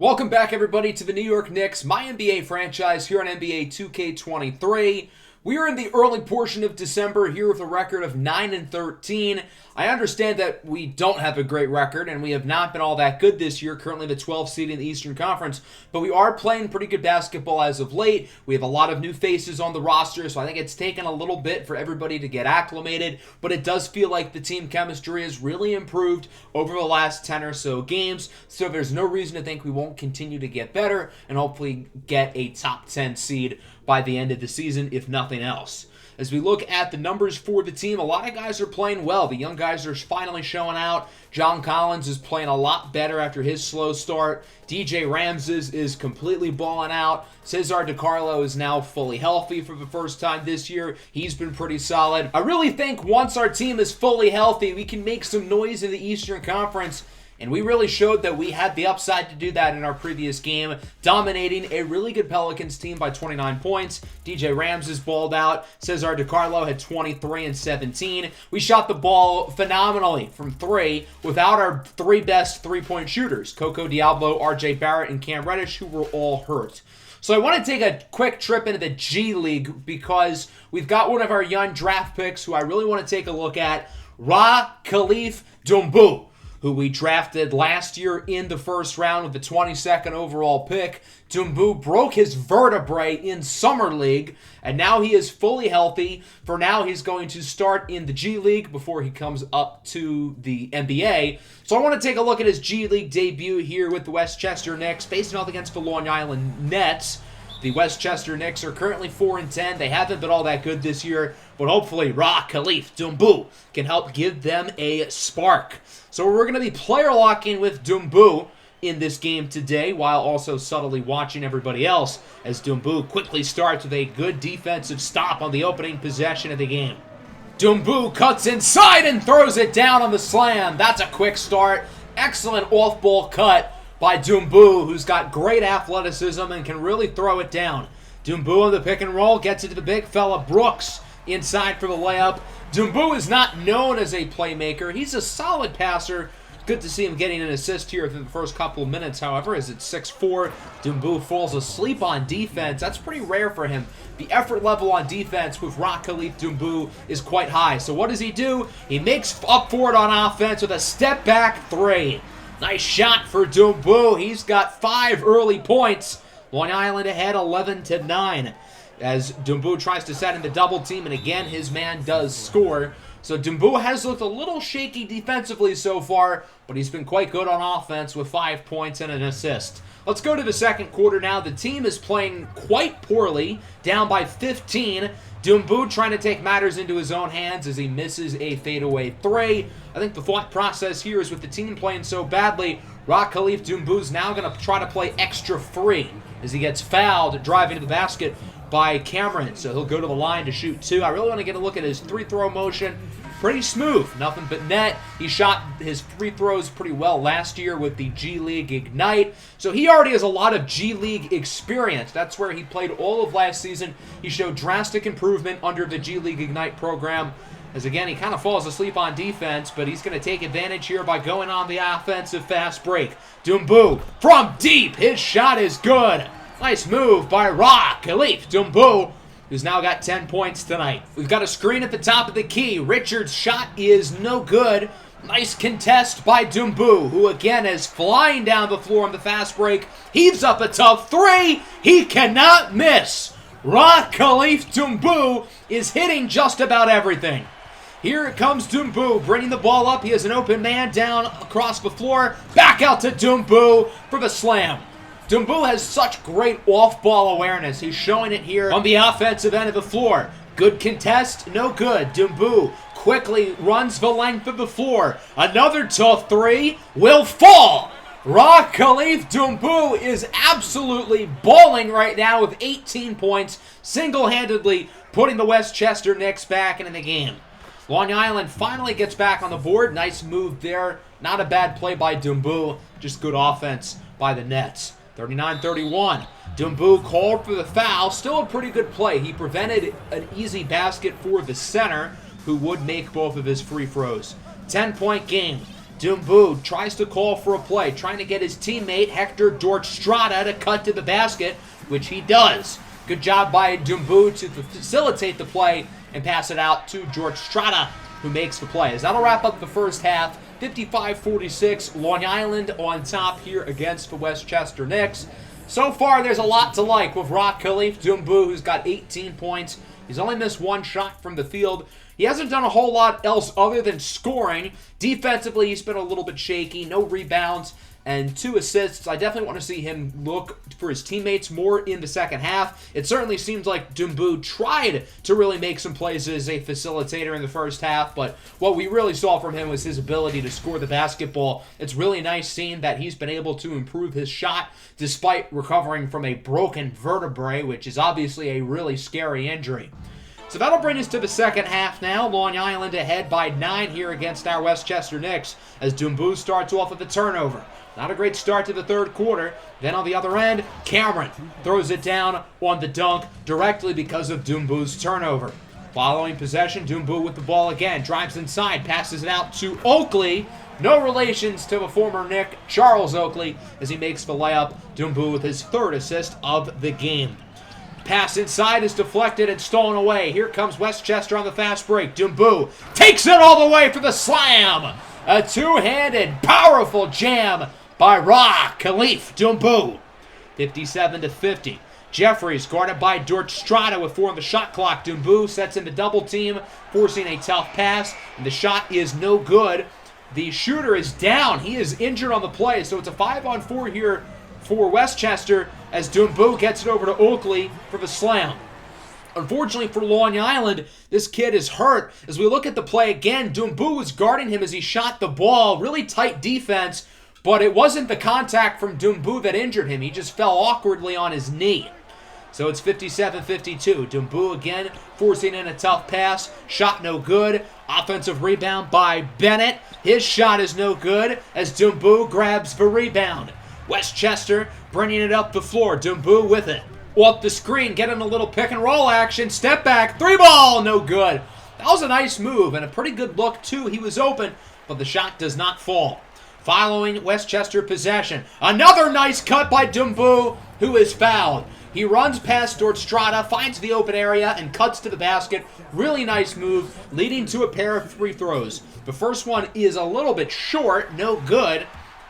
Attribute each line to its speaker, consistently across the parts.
Speaker 1: Welcome back, everybody, to the New York Knicks, MyNBA franchise here on NBA 2K23. We are in the early portion of December here with a record of 9-13. I understand that we don't have a great record, and we have not been all that good this year, currently the 12th seed in the Eastern Conference, but we are playing pretty good basketball as of late. We have a lot of new faces on the roster, so I think it's taken a little bit for everybody to get acclimated, but it does feel like the team chemistry has really improved over the last 10 or so games, so there's no reason to think we won't continue to get better and hopefully get a top 10 seed by the end of the season, if nothing else. As we look at the numbers for the team, a lot of guys are playing well. The young guys are finally showing out. John Collins is playing a lot better after his slow start. DJ Ramses is completely balling out. Cesar DiCarlo is now fully healthy for the first time this year. He's been pretty solid. I really think once our team is fully healthy, we can make some noise in the Eastern Conference. And we really showed that we had the upside to do that in our previous game, dominating a really good Pelicans team by 29 points. DJ Ramses balled out. Cesar DiCarlo had 23 and 17. We shot the ball phenomenally from three without our three best three-point shooters, Coco Diablo, RJ Barrett, and Cam Reddish, who were all hurt. So I want to take a quick trip into the G League because we've got one of our young draft picks who I really want to take a look at, Khalif Dumbu, who we drafted last year in the first round with the 22nd overall pick. Dumbu broke his vertebrae in Summer League, and now he is fully healthy. For now, he's going to start in the G League before he comes up to the NBA. So I want to take a look at his G League debut here with the Westchester Knicks, facing off against the Long Island Nets. The Westchester Knicks are currently 4-10. They haven't been all that good this year, but hopefully Khalif Dumbu can help give them a spark. So we're going to be player locking with Dumbu in this game today, while also subtly watching everybody else as Dumbu quickly starts with a good defensive stop on the opening possession of the game. Dumbu cuts inside and throws it down on the slam. That's a quick start. Excellent off-ball cut by Dumbu, who's got great athleticism and can really throw it down. Dumbu on the pick and roll gets it to the big fella Brooks inside for the layup. Dumbu is not known as a playmaker. He's a solid passer. Good to see him getting an assist here within the first couple of minutes, however, as it's 6-4. Dumbu falls asleep on defense. That's pretty rare for him. The effort level on defense with Khalif Dumbu is quite high. So what does he do? He makes up for it on offense with a step-back three. Nice shot for Dumbu. He's got 5 early points. Long Island ahead 11-9. As Dumbu tries to set in the double team, and again, his man does score. So Dumbu has looked a little shaky defensively so far, but he's been quite good on offense with 5 points and an assist. Let's go to the second quarter now. The team is playing quite poorly, down by 15. Dumbu trying to take matters into his own hands as he misses a fadeaway three. I think the thought process here is with the team playing so badly, Khalif Dumbu's now going to try to play extra free as he gets fouled driving to the basket by Cameron. So he'll go to the line to shoot 2. I really want to get a look at his three-throw motion. Pretty smooth, nothing but net. He shot his free throws pretty well last year with the G League Ignite. So he already has a lot of G League experience. That's where he played all of last season. He showed drastic improvement under the G League Ignite program. As again, he kind of falls asleep on defense, but he's going to take advantage here by going on the offensive fast break. Dumbu from deep. His shot is good. Nice move by Khalif Dumbu, who's now got 10 points tonight. We've got a screen at the top of the key. Richard's shot is no good. Nice contest by Dumbu, who again is flying down the floor on the fast break. Heaves up a tough three. He cannot miss. Khalif Dumbu is hitting just about everything. Here comes Dumbu, bringing the ball up. He has an open man down across the floor. Back out to Dumbu for the slam. Dumbu has such great off-ball awareness. He's showing it here on the offensive end of the floor. Good contest, no good. Dumbu quickly runs the length of the floor. Another tough three will fall. Khalif Dumbu is absolutely balling right now with 18 points, single-handedly putting the Westchester Knicks back into the game. Long Island finally gets back on the board. Nice move there. Not a bad play by Dumbu, just good offense by the Nets. 39-31. Dumbu called for the foul. Still a pretty good play. He prevented an easy basket for the center, who would make both of his free throws. 10-point game. Dumbu tries to call for a play, trying to get his teammate Hector Dortstrada to cut to the basket, which he does. Good job by Dumbu to facilitate the play and pass it out to Dortstrada, who makes the play. As that'll wrap up the first half, 55-46, Long Island on top here against the Westchester Knicks. So far, there's a lot to like with Rock Khalif Dumbu, who's got 18 points. He's only missed one shot from the field. He hasn't done a whole lot else other than scoring. Defensively, he's been a little bit shaky. No rebounds and 2 assists. I definitely want to see him look for his teammates more in the second half. It certainly seems like Dumbu tried to really make some plays as a facilitator in the first half, but what we really saw from him was his ability to score the basketball. It's really nice seeing that he's been able to improve his shot despite recovering from a broken vertebrae, which is obviously a really scary injury. So that'll bring us to the second half now. Long Island ahead by 9 here against our Westchester Knicks as Dumbu starts off with a turnover. Not a great start to the third quarter. Then on the other end, Cameron throws it down on the dunk directly because of Dumbu's turnover. Following possession, Dumbu with the ball again. Drives inside, passes it out to Oakley. No relations to the former Knick, Charles Oakley, as he makes the layup. Dumbu with his 3rd assist of the game. Pass inside is deflected and stolen away. Here comes Westchester on the fast break. Dumbu takes it all the way for the slam. A two-handed, powerful jam by Rock Khalif Dumbu. 57-50. Jeffries guarded by Dortstrada with 4 on the shot clock. Dumbu sets in the double team, forcing a tough pass, and the shot is no good. The shooter is down. He is injured on the play, so it's a 5-on-4 here for Westchester as Dumbu gets it over to Oakley for the slam. Unfortunately for Long Island, this kid is hurt. As we look at the play again, Dumbu was guarding him as he shot the ball. Really tight defense, but it wasn't the contact from Dumbu that injured him. He just fell awkwardly on his knee. So it's 57-52. Dumbu again forcing in a tough pass. Shot no good. Offensive rebound by Bennett. His shot is no good as Dumbu grabs the rebound. Westchester bringing it up the floor. Dumbu with it. Up the screen, getting a little pick and roll action. Step back, 3-ball, no good. That was a nice move and a pretty good look too. He was open, but the shot does not fall. Following Westchester possession, another nice cut by Dumbu, who is fouled. He runs past Dortstrada, finds the open area, and cuts to the basket. Really nice move, leading to a pair of free throws. The first one is a little bit short, no good.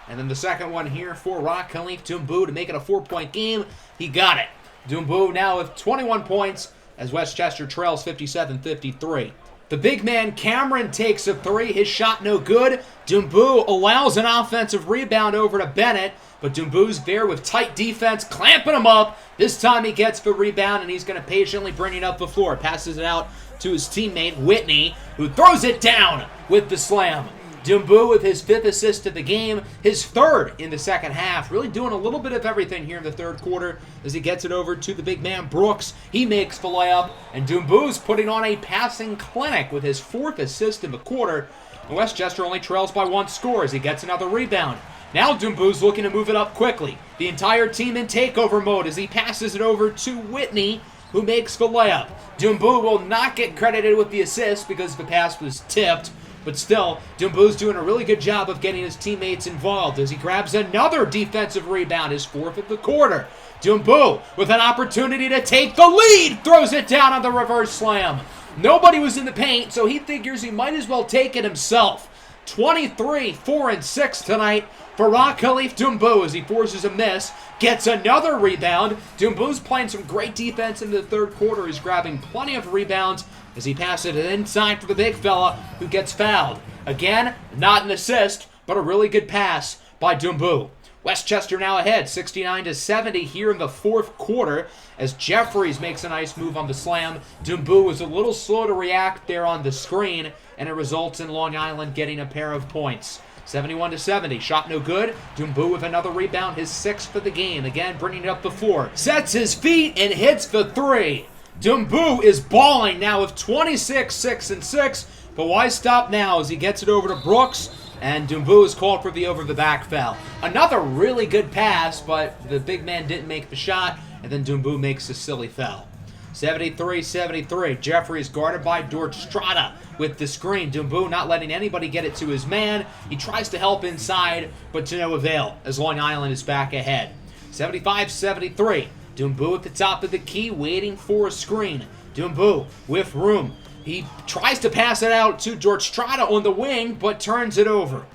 Speaker 1: And then the second one here for Rock Khalif Dumbu to make it a 4-point game. He got it. Dumbu now with 21 points as Westchester trails 57-53. The big man Cameron takes a 3. His shot no good. Dumbu allows an offensive rebound over to Bennett, but Dumbu's there with tight defense, clamping him up. This time he gets the rebound, and he's going to patiently bring it up the floor. Passes it out to his teammate Whitney, who throws it down with the slam. Dumbu with his 5th assist of the game, his 3rd in the second half. Really doing a little bit of everything here in the third quarter as he gets it over to the big man Brooks. He makes the layup, and Dumbu's putting on a passing clinic with his 4th assist in the quarter. And Westchester only trails by 1 score as he gets another rebound. Now Dumbu's looking to move it up quickly. The entire team in takeover mode as he passes it over to Whitney, who makes the layup. Dumbu will not get credited with the assist because the pass was tipped. But still, Dumbu's doing a really good job of getting his teammates involved as he grabs another defensive rebound, his 4th of the quarter. Dumbu, with an opportunity to take the lead, throws it down on the reverse slam. Nobody was in the paint, so he figures he might as well take it himself. 23, 4, and 6 tonight for Rock Khalif Dumbu as he forces a miss, gets another rebound. Dumbu's playing some great defense in the third quarter. He's grabbing plenty of rebounds as he passes it inside for the big fella who gets fouled. Again, not an assist, but a really good pass by Dumbu. Westchester now ahead, 69-70 here in the fourth quarter as Jeffries makes a nice move on the slam. Dumbu was a little slow to react there on the screen, and it results in Long Island getting a pair of points. 71-70, shot no good. Dumbu with another rebound, his 6th for the game. Again, bringing it up the floor. Sets his feet and hits the 3. Dumbu is balling now with 26, 6, and 6. But why stop now as he gets it over to Brooks? And Dumbu is called for the over-the-back foul. Another really good pass, but the big man didn't make the shot, and then Dumbu makes a silly foul. 73-73. Jeffries guarded by Dortstrada with the screen. Dumbu not letting anybody get it to his man. He tries to help inside, but to no avail as Long Island is back ahead. 75-73. Dumbu at the top of the key waiting for a screen. Dumbu with room. He tries to pass it out to Dortstrada on the wing, but turns it over.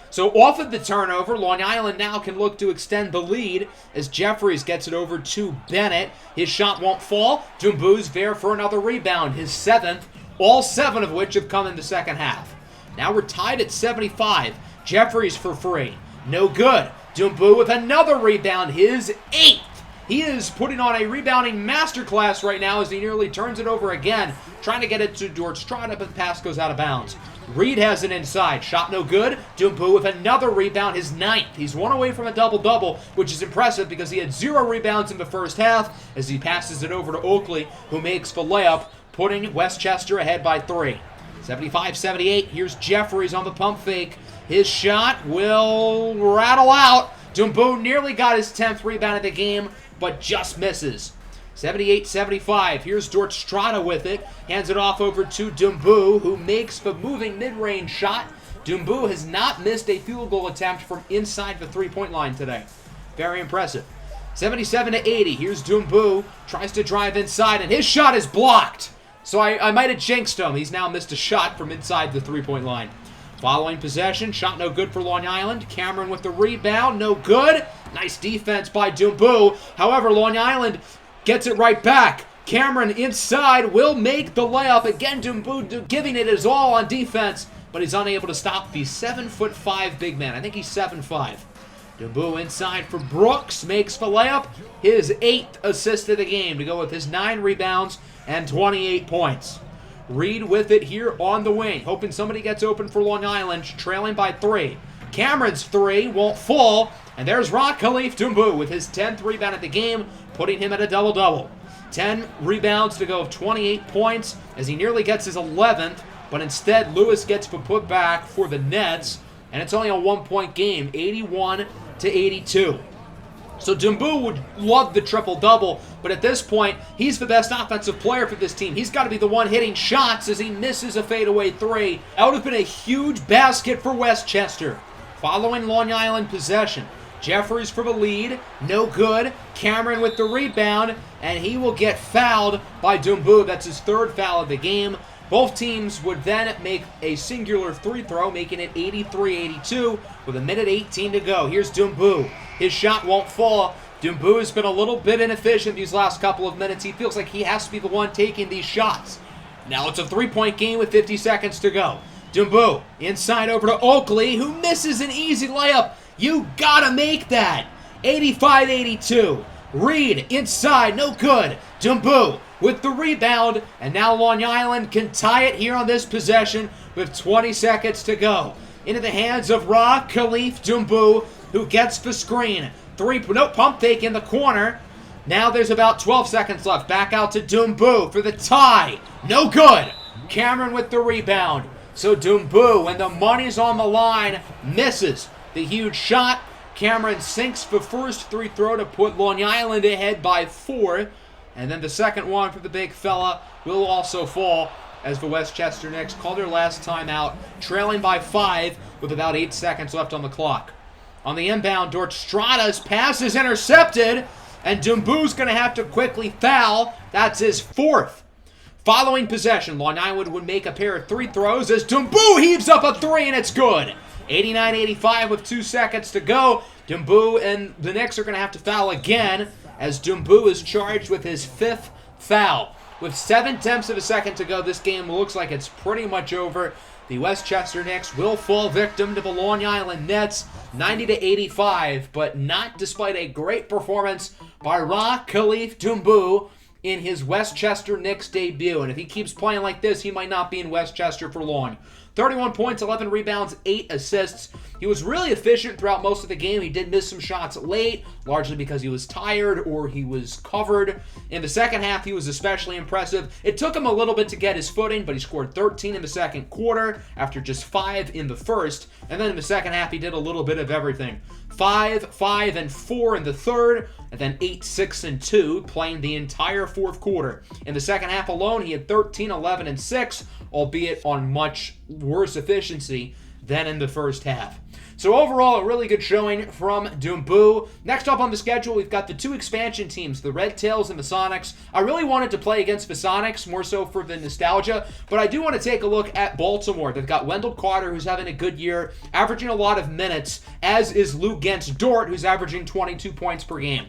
Speaker 1: So off of the turnover, Long Island now can look to extend the lead as Jeffries gets it over to Bennett. His shot won't fall. Dumbu's there for another rebound, his 7th, all 7 of which have come in the second half. Now we're tied at 75. Jeffries for free. No good. Dumbu with another rebound, his 8th. He is putting on a rebounding masterclass right now as he nearly turns it over again, trying to get it to Dortstrada, but the pass goes out of bounds. Reed has it inside. Shot no good. Dumbu with another rebound, his 9th. He's one away from a double-double, which is impressive because he had 0 rebounds in the first half as he passes it over to Oakley, who makes the layup, putting Westchester ahead by 3. 75-78. Here's Jeffries on the pump fake. His shot will rattle out. Dumbu nearly got his 10th rebound of the game, but just misses. 78-75. Here's Dortstrada with it. Hands it off over to Dumbu, who makes the moving mid-range shot. Dumbu has not missed a field goal attempt from inside the three-point line today. Very impressive. 77-80. Here's Dumbu. Tries to drive inside, and his shot is blocked. So I might have jinxed him. He's now missed a shot from inside the three-point line. Following possession, shot no good for Long Island. Cameron with the rebound, no good. Nice defense by Dumbu. However, Long Island gets it right back. Cameron inside will make the layup. Again, Dumbu giving it his all on defense, but he's unable to stop the 7'5" big man. I think he's 7'5". Dumbu inside for Brooks, makes the layup. His 8th assist of the game to go with his 9 rebounds and 28 points. Reed with it here on the wing, hoping somebody gets open for Long Island, trailing by 3. Cameron's 3 won't fall, and there's Khalif Dumbu with his 10th rebound of the game, putting him at a double-double. 10 rebounds to go of 28 points as he nearly gets his 11th, but instead Lewis gets the putback for the Nets, and it's only a 1-point game, 81-82. So Dumbu would love the triple-double, but at this point, he's the best offensive player for this team. He's got to be the one hitting shots as he misses a fadeaway 3. That would have been a huge basket for Westchester. Following Long Island possession, Jeffries for the lead, no good. Cameron with the rebound, and he will get fouled by Dumbu. That's his 3rd foul of the game. Both teams would then make a singular 3 throw, making it 83-82 with 1:18 to go. Here's Dumbu. His shot won't fall. Dumbu has been a little bit inefficient these last couple of minutes. He feels like he has to be the one taking these shots. Now it's a 3-point game with 50 seconds to go. Dumbu inside over to Oakley, who misses an easy layup. You gotta make that. 85-82. Reed inside, no good. Dumbu with the rebound, and now Long Island can tie it here on this possession with 20 seconds to go. Into the hands of Khalif Dumbu, who gets the screen. Pump fake in the corner. Now there's about 12 seconds left. Back out to Dumbu for the tie. No good. Cameron with the rebound. So Dumbu, when the money's on the line, misses the huge shot. Cameron sinks the first 3 throw to put Long Island ahead by 4. And then the second one for the big fella will also fall as the Westchester Knicks call their last timeout, trailing by 5 with about 8 seconds left on the clock. On the inbound, Dortstrada's pass is intercepted, and Dumbu's going to have to quickly foul. That's his 4th. Following possession, Long Island would make a pair of 3 throws as Dumbu heaves up a 3, and it's good. 89-85 with 2 seconds to go. Dumbu and the Knicks are going to have to foul again as Dumbu is charged with his 5th foul. With 7/10 of a second to go, this game looks like it's pretty much over. The Westchester Knicks will fall victim to the Long Island Nets, 90-85, but not despite a great performance by Khalif Dumbu in his Westchester Knicks debut. And if he keeps playing like this, he might not be in Westchester for long. 31 points, 11 rebounds, 8 assists. He was really efficient throughout most of the game. He did miss some shots late, largely because he was tired or he was covered. In the second half, he was especially impressive. It took him a little bit to get his footing, but he scored 13 in the second quarter after just 5 in the first. And then in the second half, he did a little bit of everything. 5, 5, and 4 in the third, and then 8, 6, and 2, playing the entire fourth quarter. In the second half alone, he had 13, 11, and 6, albeit on much worse efficiency than in the first half. So overall, a really good showing from Dumbu. Next up on the schedule, we've got the two expansion teams, the Red Tails and the Sonics. I really wanted to play against the Sonics, more so for the nostalgia, but I do want to take a look at Baltimore. They've got Wendell Carter, who's having a good year, averaging a lot of minutes, as is Luguentz Dort, who's averaging 22 points per game.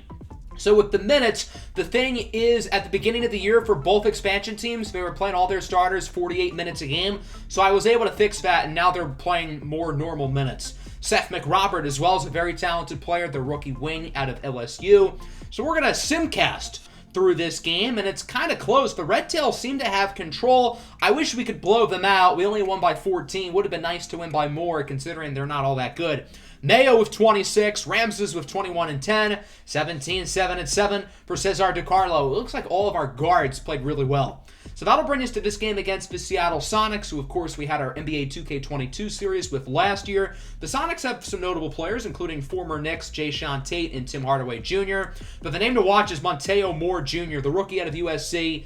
Speaker 1: So with the minutes, the thing is, at the beginning of the year for both expansion teams, they were playing all their starters 48 minutes a game. So I was able to fix that, and now they're playing more normal minutes. Seth McRobert as well is a very talented player, the rookie wing out of LSU. So we're going to simcast through this game, and it's kind of close. The Red Tails seem to have control. I wish we could blow them out. We only won by 14. Would have been nice to win by more, considering they're not all that good. Mayo with 26, Ramses with 21 and 10, 17, 7 and 7 for Cesar DiCarlo. It looks like all of our guards played really well. So that'll bring us to this game against the Seattle Sonics, who of course we had our NBA 2K22 series with last year. The Sonics have some notable players, including former Knicks Jayshawn Tate and Tim Hardaway Jr. But the name to watch is Montejo Moore Jr., the rookie out of USC.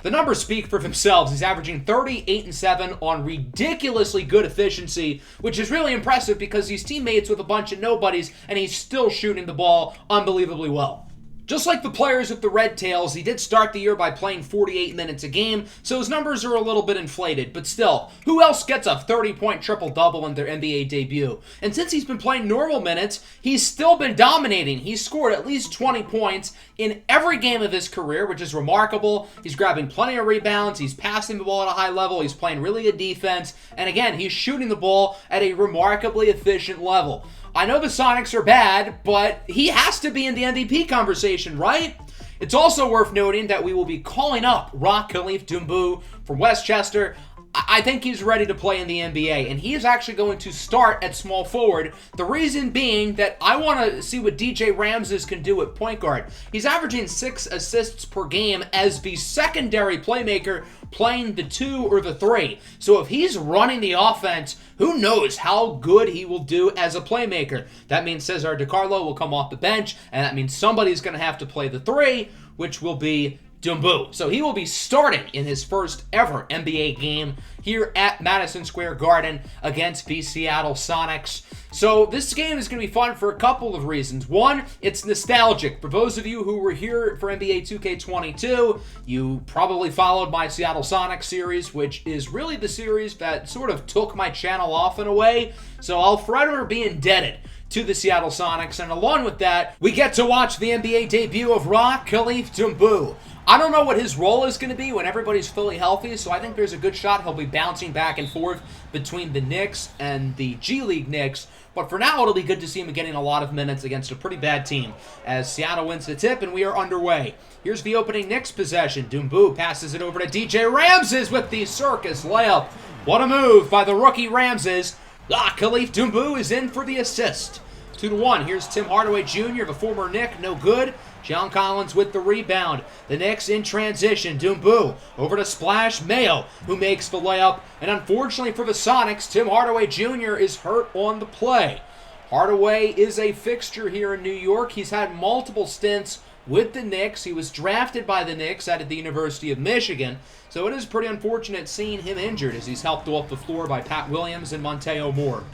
Speaker 1: The numbers speak for themselves. He's averaging 38 and 7 on ridiculously good efficiency, which is really impressive because he's teammates with a bunch of nobodies, and he's still shooting the ball unbelievably well. Just like the players with the Red Tails, he did start the year by playing 48 minutes a game, so his numbers are a little bit inflated, but still, who else gets a 30-point triple-double in their NBA debut? And since he's been playing normal minutes, he's still been dominating. He's scored at least 20 points in every game of his career, which is remarkable. He's grabbing plenty of rebounds, he's passing the ball at a high level, he's playing really good defense, and again, he's shooting the ball at a remarkably efficient level. I know the Sonics are bad, but he has to be in the MVP conversation, right? It's also worth noting that we will be calling up Rock Khalif Dumbu from Westchester. I think he's ready to play in the NBA, and he is actually going to start at small forward. The reason being that I want to see what DJ Ramses can do at point guard. He's averaging 6 assists per game as the secondary playmaker, playing the 2 or the 3. So if he's running the offense, who knows how good he will do as a playmaker. That means Cesar DiCarlo will come off the bench, and that means somebody's going to have to play the 3, which will be Dumbu. So he will be starting in his first ever NBA game here at Madison Square Garden against the Seattle Sonics. So this game is going to be fun for a couple of reasons. One, it's nostalgic. For those of you who were here for NBA 2K22, you probably followed my Seattle Sonics series, which is really the series that sort of took my channel off in a way. So I'll forever be indebted to the Seattle Sonics, and along with that, we get to watch the NBA debut of Rock Khalif Dumbu. I don't know what his role is going to be when everybody's fully healthy, so I think there's a good shot he'll be bouncing back and forth between the Knicks and the G League Knicks. But for now, it'll be good to see him getting a lot of minutes against a pretty bad team as Seattle wins the tip and we are underway. Here's the opening Knicks possession. Dumbu passes it over to DJ Ramses with the circus layup. What a move by the rookie Ramses. Khalif Dumbu is in for the assist. 2-1. Here's Tim Hardaway Jr., the former Knick, no good. John Collins with the rebound. The Knicks in transition. Dumbu over to Splash Mayo, who makes the layup. And unfortunately for the Sonics, Tim Hardaway Jr. is hurt on the play. Hardaway is a fixture here in New York. He's had multiple stints with the Knicks. He was drafted by the Knicks out of the University of Michigan. So it is pretty unfortunate seeing him injured as he's helped off the floor by Pat Williams and Montejo Moore.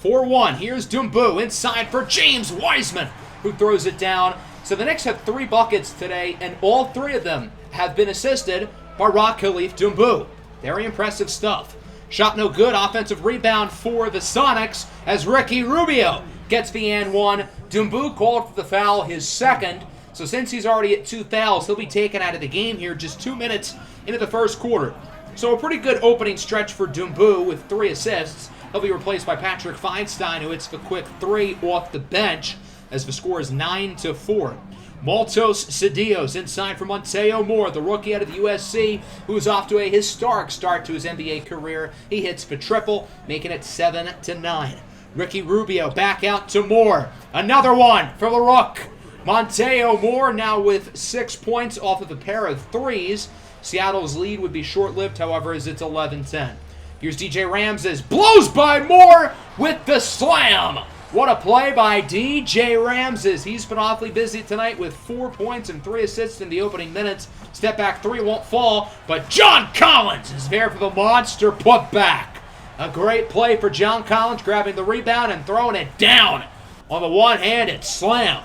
Speaker 1: 4-1. Here's Dumbu inside for James Wiseman, who throws it down. So the Knicks have 3 buckets today, and all 3 of them have been assisted by Rock Khalif Dumbu. Very impressive stuff. Shot no good. Offensive rebound for the Sonics as Ricky Rubio gets the and one. Dumbu called for the foul, his second. So since he's already at 2 fouls, he'll be taken out of the game here just 2 minutes into the first quarter. So a pretty good opening stretch for Dumbu with 3 assists. He'll be replaced by Patrick Feinstein, who hits the quick 3 off the bench as the score is 9-4. Maltos Cedillos inside for Montejo Moore, the rookie out of the USC, who's off to a historic start to his NBA career. He hits the triple, making it 7-9. Ricky Rubio back out to Moore. Another one for the Rook. Montejo Moore now with 6 points off of a pair of threes. Seattle's lead would be short-lived, however, as it's 11-10. Here's DJ Ramses. Blows by Moore with the slam. What a play by DJ Ramses. He's been awfully busy tonight with 4 points and 3 assists in the opening minutes. Step back three won't fall, but John Collins is there for the monster putback. A great play for John Collins, grabbing the rebound and throwing it down on the one-handed slam.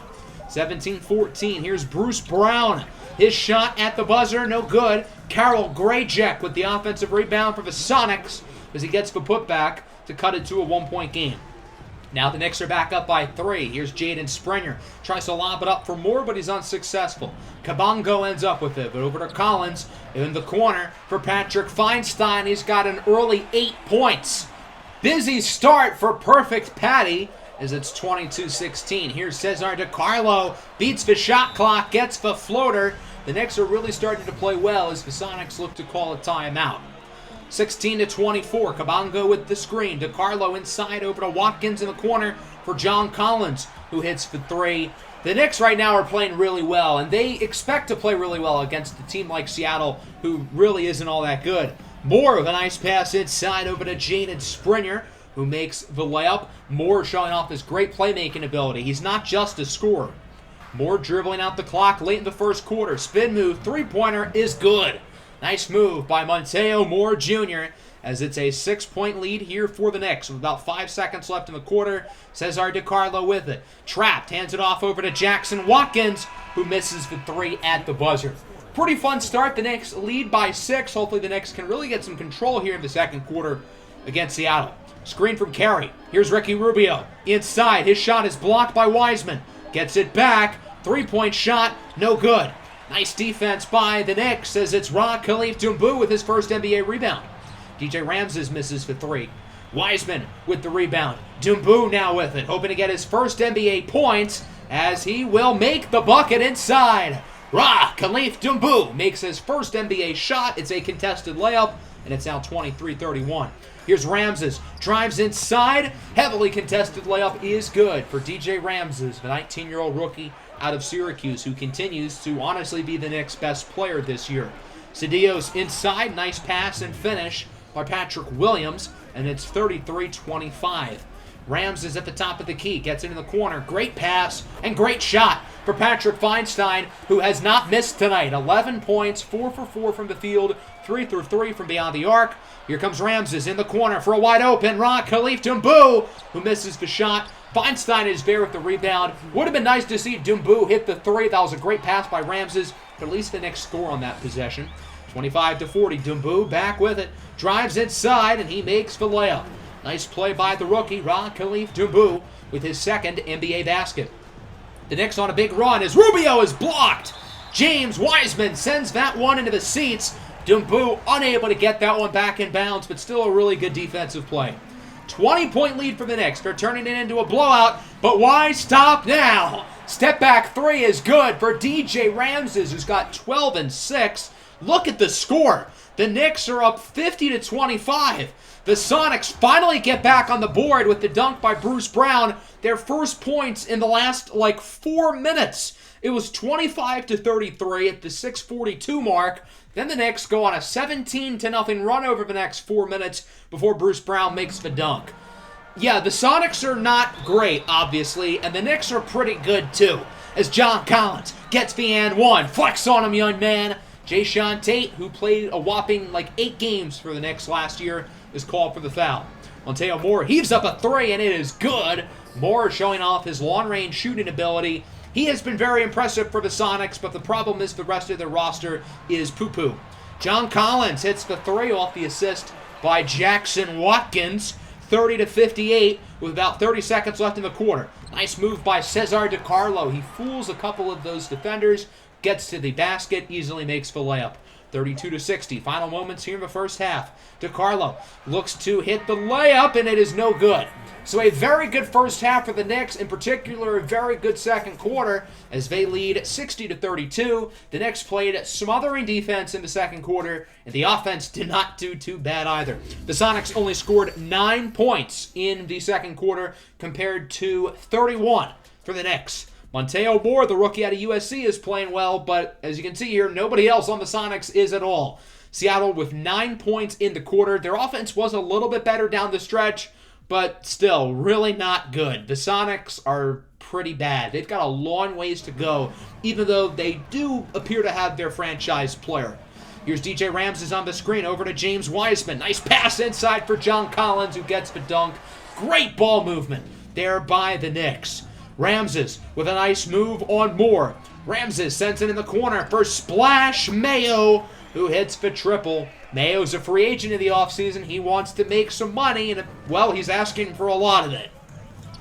Speaker 1: 17-14. Here's Bruce Brown. His shot at the buzzer, no good. Carol Grayjack with the offensive rebound for the Sonics as he gets the putback to cut it to a 1-point game. Now the Knicks are back up by 3. Here's Jaden Springer. Tries to lob it up for more, but he's unsuccessful. Kabongo ends up with it, but over to Collins in the corner for Patrick Feinstein. He's got an early 8 points. Busy start for Perfect Patty as it's 22-16. Here's Cesar DiCarlo. Beats the shot clock, gets the floater. The Knicks are really starting to play well as the Sonics look to call a timeout. 16-24. Kabongo with the screen. DiCarlo inside over to Watkins in the corner for John Collins, who hits the 3. The Knicks right now are playing really well, and they expect to play really well against a team like Seattle, who really isn't all that good. Moore with a nice pass inside over to Jaden Springer, who makes the layup. Moore showing off his great playmaking ability. He's not just a scorer. Moore dribbling out the clock late in the first quarter. Spin move, three-pointer is good. Nice move by Monteo Moore Jr. as it's a 6-point lead here for the Knicks with about 5 seconds left in the quarter. Cesar DiCarlo with it. Trapped, hands it off over to Jackson Watkins, who misses the 3 at the buzzer. Pretty fun start. The Knicks lead by 6. Hopefully the Knicks can really get some control here in the second quarter against Seattle. Screen from Carey. Here's Ricky Rubio. Inside, his shot is blocked by Wiseman. Gets it back. 3-point shot, no good. Nice defense by the Knicks as it's Khalif Dumbu with his first NBA rebound. DJ Ramses misses for 3. Wiseman with the rebound. Dumbu now with it, hoping to get his first NBA points as he will make the bucket inside. Khalif Dumbu makes his first NBA shot. It's a contested layup, and it's now 23-31. Here's Ramses. Drives inside. Heavily contested layup is good for DJ Ramses, the 19-year-old rookie out of Syracuse, who continues to honestly be the Knicks' best player this year. Cedillo's inside. Nice pass and finish by Patrick Williams, and it's 33-25. Rams is at the top of the key, gets it in the corner. Great pass and great shot for Patrick Feinstein, who has not missed tonight. 11 points, 4 for 4 from the field, 3 through 3 from beyond the arc. Here comes Ramses in the corner for a wide open Khalif Dumbu, who misses the shot. Feinstein is there with the rebound. Would have been nice to see Dumbu hit the 3. That was a great pass by Ramses, but at least the Knicks score on that possession. 25-40, Dumbu back with it. Drives inside, and he makes the layup. Nice play by the rookie, Khalif Dumbu, with his second NBA basket. The Knicks on a big run as Rubio is blocked. James Wiseman sends that one into the seats. Dumbu unable to get that one back in bounds, but still a really good defensive play. 20-point lead for the Knicks. They're turning it into a blowout, but why stop now? Step back 3 is good for DJ Ramses, who's got 12 and 6. Look at the score. The Knicks are up 50-25. The Sonics finally get back on the board with the dunk by Bruce Brown. Their first points in the last 4 minutes. It was 25-33 at the 6:42 mark. Then the Knicks go on a 17-0 run over the next 4 minutes before Bruce Brown makes the dunk. Yeah, the Sonics are not great, obviously, and the Knicks are pretty good too. As John Collins gets the and 1. Flex on him, young man. Jayshawn Tate, who played a whopping 8 games for the Knicks last year, is called for the foul. Monteo Moore heaves up a 3, and it is good. Moore showing off his long-range shooting ability. He has been very impressive for the Sonics, but the problem is the rest of their roster is poo-poo. John Collins hits the 3 off the assist by Jackson Watkins. 30-58 with about 30 seconds left in the quarter. Nice move by Cesar DiCarlo. He fools a couple of those defenders, gets to the basket, easily makes the layup. 32-60. Final moments here in the first half. DiCarlo looks to hit the layup, and it is no good. So a very good first half for the Knicks, in particular a very good second quarter as they lead 60-32. The Knicks played smothering defense in the second quarter, and the offense did not do too bad either. The Sonics only scored 9 points in the second quarter compared to 31 for the Knicks. Monteo Moore, the rookie out of USC, is playing well, but as you can see here, nobody else on the Sonics is at all. Seattle with 9 points in the quarter. Their offense was a little bit better down the stretch, but still, really not good. The Sonics are pretty bad. They've got a long ways to go, even though they do appear to have their franchise player. Here's DJ Ramses on the screen, over to James Wiseman. Nice pass inside for John Collins, who gets the dunk. Great ball movement there by the Knicks. Ramses with a nice move on Moore. Ramses sends it in the corner for Splash Mayo, who hits the triple. Mayo's a free agent in the offseason. He wants to make some money, and, well, he's asking for a lot of it.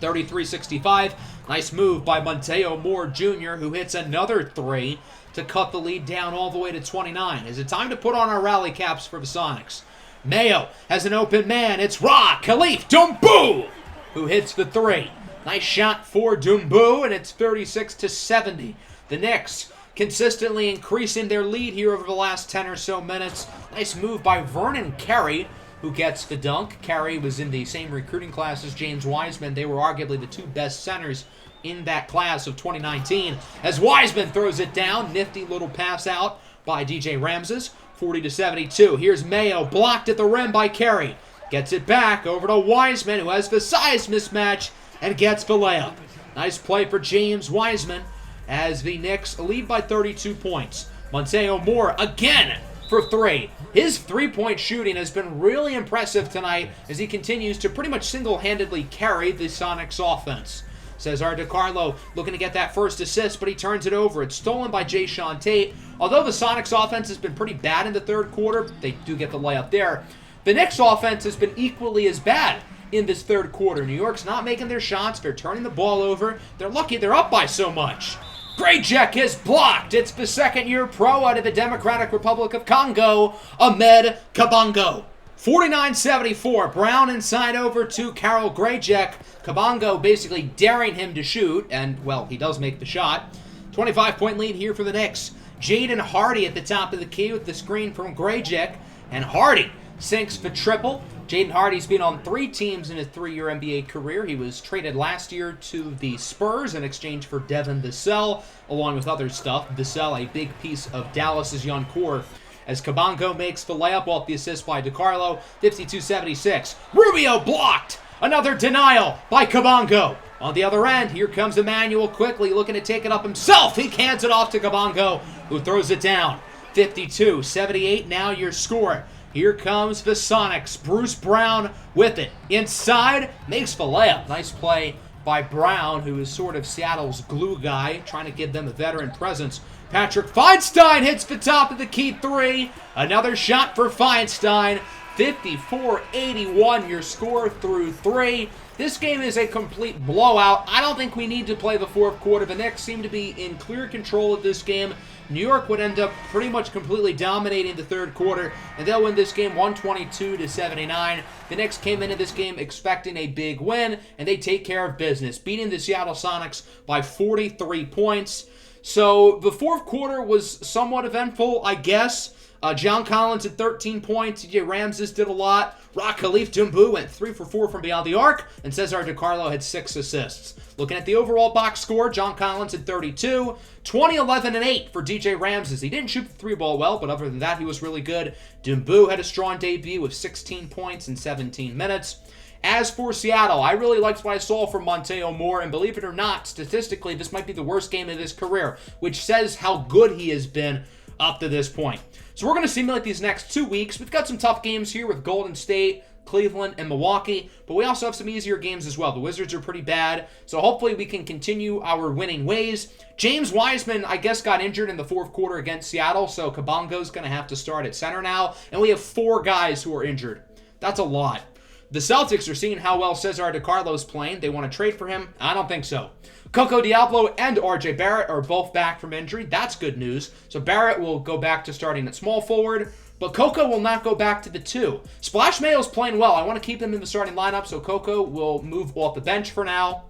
Speaker 1: 33-65. Nice move by Monteo Moore Jr., who hits another three to cut the lead down all the way to 29. Is it time to put on our rally caps for the Sonics? Mayo has an open man. It's Khalif Dumbu, who hits the three. Nice shot for Dumbu, and it's 36-70. The Knicks consistently increasing their lead here over the last 10 or so minutes. Nice move by Vernon Carey, who gets the dunk. Carey was in the same recruiting class as James Wiseman. They were arguably the two best centers in that class of 2019. As Wiseman throws it down, nifty little pass out by DJ Ramses, 40-72. Here's Mayo, blocked at the rim by Carey. Gets it back over to Wiseman, who has the size mismatch and gets the layup. Nice play for James Wiseman as the Knicks lead by 32 points. Monteo Moore again for three. His three-point shooting has been really impressive tonight as he continues to pretty much single-handedly carry the Sonics offense. Cesar DiCarlo looking to get that first assist, but he turns it over. It's stolen by Jayshawn Tate. Although the Sonics offense has been pretty bad in the third quarter, they do get the layup there. The Knicks offense has been equally as bad in this third quarter. New York's not making their shots. They're turning the ball over. They're lucky they're up by so much. Grayjack is blocked. It's the second-year pro out of the Democratic Republic of Congo, Ahmed Kabongo. 49-74. Brown inside over to Carol Grayjack. Kabongo basically daring him to shoot, and, well, he does make the shot. 25-point lead here for the Knicks. Jaden Hardy at the top of the key with the screen from Grayjack, and Hardy sinks the triple. Jaden Hardy's been on 3 teams in his 3-year NBA career. He was traded last year to the Spurs in exchange for Devin Vassell, along with other stuff. Vassell, a big piece of Dallas's young core. As Kabongo makes the layup off the assist by DiCarlo, 52-76. Rubio blocked! Another denial by Kabongo. On the other end, here comes Emmanuel quickly looking to take it up himself. He hands it off to Kabongo, who throws it down. 52-78, now your score. Here comes the Sonics. Bruce Brown with it. Inside, makes the layup. Nice play by Brown, who is sort of Seattle's glue guy, trying to give them a veteran presence. Patrick Feinstein hits the top of the key three. Another shot for Feinstein. 54-81, your score through 3. This game is a complete blowout. I don't think we need to play the fourth quarter. The Knicks seem to be in clear control of this game. New York would end up pretty much completely dominating the third quarter, and they'll win this game 122-79. The Knicks came into this game expecting a big win, and they take care of business, beating the Seattle Sonics by 43 points. So the fourth quarter was somewhat eventful, I guess. John Collins had 13 points. DJ Ramses did a lot. Khalif Dumbu went 3 for 4 from beyond the arc, and Cesar DiCarlo had 6 assists. Looking at the overall box score, John Collins had 32, 20, 11, and 8 for DJ Ramses. He didn't shoot the 3-ball well, but other than that, he was really good. Dumbu had a strong debut with 16 points in 17 minutes. As for Seattle, I really liked what I saw from Monteo Moore, and believe it or not, statistically, this might be the worst game of his career, which says how good he has been up to this point. So we're going to simulate these next 2 weeks. We've got some tough games here with Golden State, Cleveland, and Milwaukee, but we also have some easier games as well. The Wizards are pretty bad, so hopefully we can continue our winning ways. James Wiseman, I guess, got injured in the fourth quarter against Seattle, so Kabongo's going to have to start at center now, and we have 4 guys who are injured. That's a lot. The Celtics are seeing how well Cesar DiCarlo's playing. They want to trade for him? I don't think so. Coco Diablo and RJ Barrett are both back from injury. That's good news. So Barrett will go back to starting at small forward, but Coco will not go back to the 2. Splash Mayo's playing well. I want to keep him in the starting lineup, so Coco will move off the bench for now.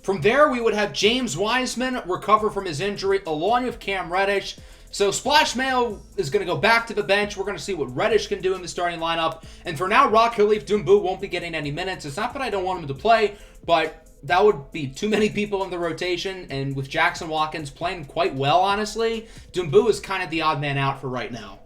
Speaker 1: From there, we would have James Wiseman recover from his injury along with Cam Reddish. So Splash Mayo is going to go back to the bench. We're going to see what Reddish can do in the starting lineup. And for now, Khalif Dumbu won't be getting any minutes. It's not that I don't want him to play, but that would be too many people in the rotation. And with Jackson Watkins playing quite well, honestly, Dumbu is kind of the odd man out for right now.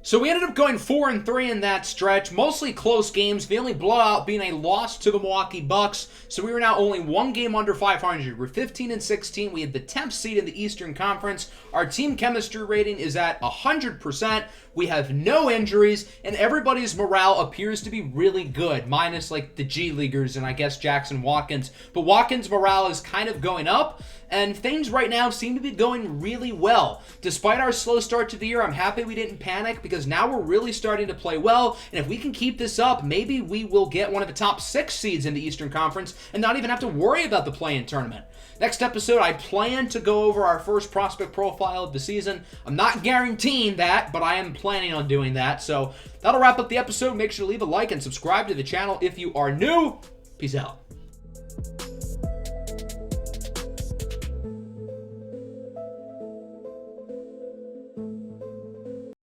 Speaker 1: So we ended up going 4-3 in that stretch, mostly close games, the only blowout being a loss to the Milwaukee Bucks. So we were now only one game under 500. We're 15-16. We had the 10th seed in the Eastern Conference. Our team chemistry rating is at 100%. We have no injuries, and everybody's morale appears to be really good, minus like the G Leaguers and I guess Jackson Watkins. But Watkins' morale is kind of going up, and things right now seem to be going really well. Despite our slow start to the year, I'm happy we didn't panic because now we're really starting to play well, and if we can keep this up, maybe we will get one of the top 6 seeds in the Eastern Conference and not even have to worry about the play-in tournament. Next episode, I plan to go over our first prospect profile of the season. I'm not guaranteeing that, but I am planning on doing that. So that'll wrap up the episode. Make sure to leave a like and subscribe to the channel if you are new. Peace out.